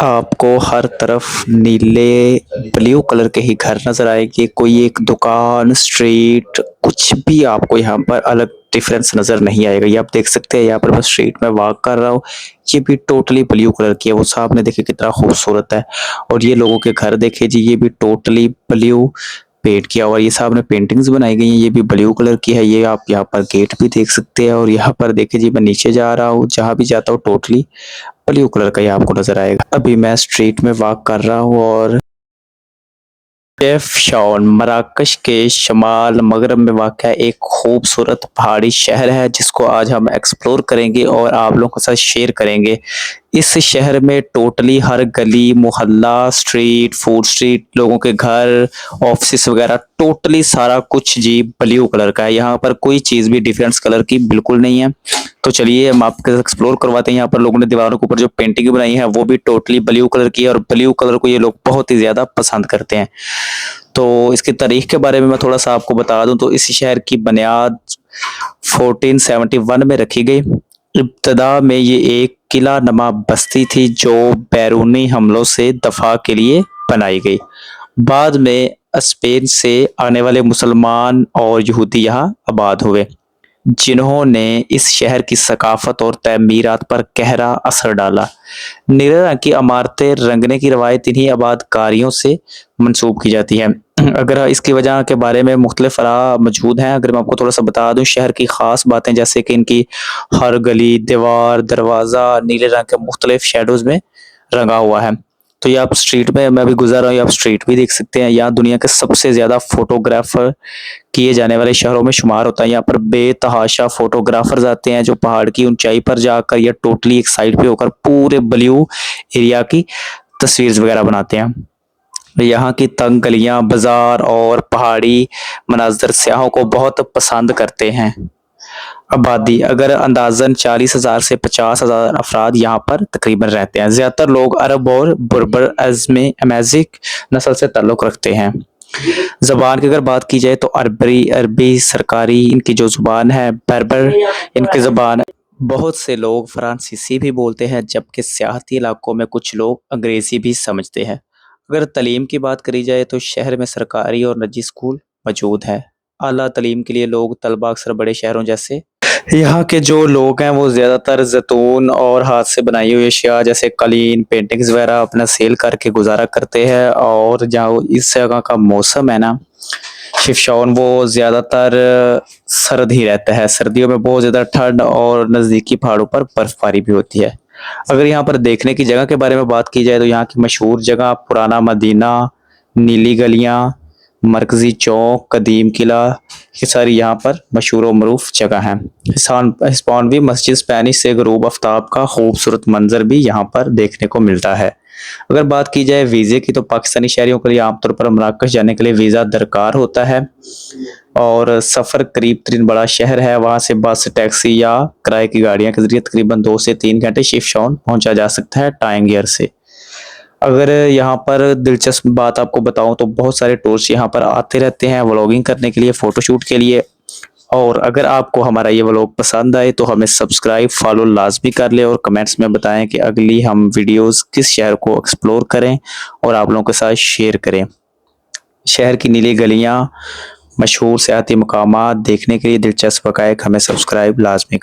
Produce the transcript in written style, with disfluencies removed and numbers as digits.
आपको हर तरफ नीले ब्लू कलर के ही घर नज़र आएँगे। कोई एक दुकान, स्ट्रीट कुछ भी आपको यहाँ पर अलग डिफ़रेंस नज़र नहीं आएगा। ये आप देख सकते हैं यहाँ पर मैं स्ट्रीट में वॉक कर रहा हूँ, ये भी टोटली ब्लू कलर की है। वो सामने देखिए कितना खूबसूरत है और ये लोगों के घर देखिए जी, ये भी टोटली ब्लू पेंट किया हुआ है। ये सामने पेंटिंग्स बनाई गई हैं, ये भी ब्लू कलर की है। ये आप यहाँ पर गेट भी देख सकते हैं और यहाँ पर देखिए जी मैं नीचे जा रहा हूँ, जहाँ भी जाता हूँ टोटली ब्लू कलर का ही आपको नज़र आएगा। अभी मैं स्ट्रीट में वॉक कर रहा हूँ और शेफ़शाउन मराकश के शमाल मगरब में वाक़ एक खूबसूरत पहाड़ी शहर है, जिसको आज हम एक्सप्लोर करेंगे और आप लोगों के साथ शेयर करेंगे। इस शहर में टोटली हर गली, मोहल्ला, स्ट्रीट, फूड स्ट्रीट, लोगों के घर, ऑफिस वगैरह टोटली सारा कुछ जी ब्लू कलर का है। यहाँ पर कोई चीज़ भी डिफरेंस कलर की बिल्कुल नहीं है। तो चलिए हम आपके साथ एक्सप्लोर करवाते हैं। यहाँ पर लोगों ने दीवारों के ऊपर जो पेंटिंग बनाई है वो भी टोटली ब्लू कलर की है और ब्लू कलर को ये लोग बहुत ही ज़्यादा पसंद करते हैं। तो इसकी तारीख के बारे में मैं थोड़ा-सा आपको बता दूँ तो इस शहर की बुनियाद 1471 में रखी गई। इब्तिदा में ये एक किला नुमा बस्ती थी जो बैरूनी हमलों से दफ़ा के लिए बनाई गई। बाद में स्पेन से आने वाले मुसलमान और यहूदी यहाँ आबाद हुए, जिन्होंने इस शहर की सकाफत और तमीरात पर गहरा असर डाला। नीले रंग की इमारतें रंगने की रवायत इन्हीं आबादकारियों से मंसूब की जाती है। अगर इसकी वजह के बारे में मुख्तलिफ आरा मौजूद हैं, अगर मैं आपको थोड़ा सा बता दूं शहर की खास बातें जैसे कि इनकी हर गली, दीवार, दरवाज़ा नीले रंग के मुख्तलिफ शेडोज़ में रंगा हुआ है। तो ये आप स्ट्रीट में मैं अभी गुजर रहा हूँ, ये आप स्ट्रीट भी देख सकते हैं। यहाँ दुनिया के सबसे ज़्यादा फोटोग्राफर किए जाने वाले शहरों में शुमार होता है। यहाँ पर बेतहाशा फोटोग्राफर्स आते हैं जो पहाड़ की ऊंचाई पर जाकर या टोटली एक साइड पे होकर पूरे ब्लू एरिया की तस्वीर वगैरह बनाते हैं। यहाँ की तंग गलियां, बाजार और पहाड़ी मनाजर सयाहों को बहुत पसंद करते हैं। आबादी अगर अंदाजन 40,000 से 50,000 अफराद यहाँ पर तकरीबन रहते हैं। ज़्यादातर लोग अरब और बर्बर अज़्मी अमेज़िग नस्ल से ताल्लुक़ रखते हैं। ज़बान की अगर बात की जाए तो अरबी अरबी सरकारी इनकी जो ज़ुबान है, berber इनकी ज़ुबान है। बहुत से लोग फ्रांसीसी भी बोलते हैं, जबकि सियाहती इलाकों में कुछ लोग अंग्रेज़ी भी समझते हैं। अगर तालीम की बात करी जाए तो शहर में सरकारी और निजी स्कूल मौजूद हैं। आला तालीम के लिए लोग तलबा अक्सर बड़े शहरों जैसे यहाँ के जो लोग हैं वो ज़्यादातर ज़ैतून और हाथ से बनाई हुई अशिया जैसे कालीन, पेंटिंग्स वगैरह अपना सेल करके गुज़ारा करते हैं। और जहाँ इस जगह का मौसम है ना शिफशाउन, वो ज़्यादातर सर्द ही रहता है। सर्दियों में बहुत ज़्यादा ठंड और नज़दीकी पहाड़ों पर बर्फ़बारी भी होती है। अगर यहाँ पर देखने की जगह के बारे में बात की जाए तो यहाँ की मशहूर जगह पुराना मदीना, नीली गलियाँ, मरकज़ी चौक, कदीम किला, ये सारी यहाँ पर मशहूर और मरूफ जगह हैं। हिस्पानवी मस्जिद स्पेनिश से ग़ुरूब आफ्ताब का खूबसूरत मंजर भी यहाँ पर देखने को मिलता है। अगर बात की जाए वीज़े की तो पाकिस्तानी शहरियों के लिए आमतौर पर मराकश जाने के लिए वीज़ा दरकार होता है और सफ़र करीब तरीन बड़ा शहर है, वहाँ से बस, टैक्सी या किराए की गाड़ियाँ के ज़रिए तकरीबन 2 से 3 घंटे शिफशाउन पहुँचा जा सकता है टांगियर से। अगर यहाँ पर दिलचस्प बात आपको बताऊँ तो बहुत सारे टूरिस्ट यहाँ पर आते रहते हैं व्लॉगिंग करने के लिए, फ़ोटोशूट के लिए। और अगर आपको हमारा ये व्लॉग पसंद आए तो हमें सब्सक्राइब, फॉलो लाज़मी कर लें और कमेंट्स में बताएं कि अगली हम वीडियोस किस शहर को एक्सप्लोर करें और आप लोगों के साथ शेयर करें। शहर की नीली गलियाँ, मशहूर सियाहती मकामात देखने के लिए दिलचस्प हक़ाइक़ हमें सब्सक्राइब लाज़मी करें।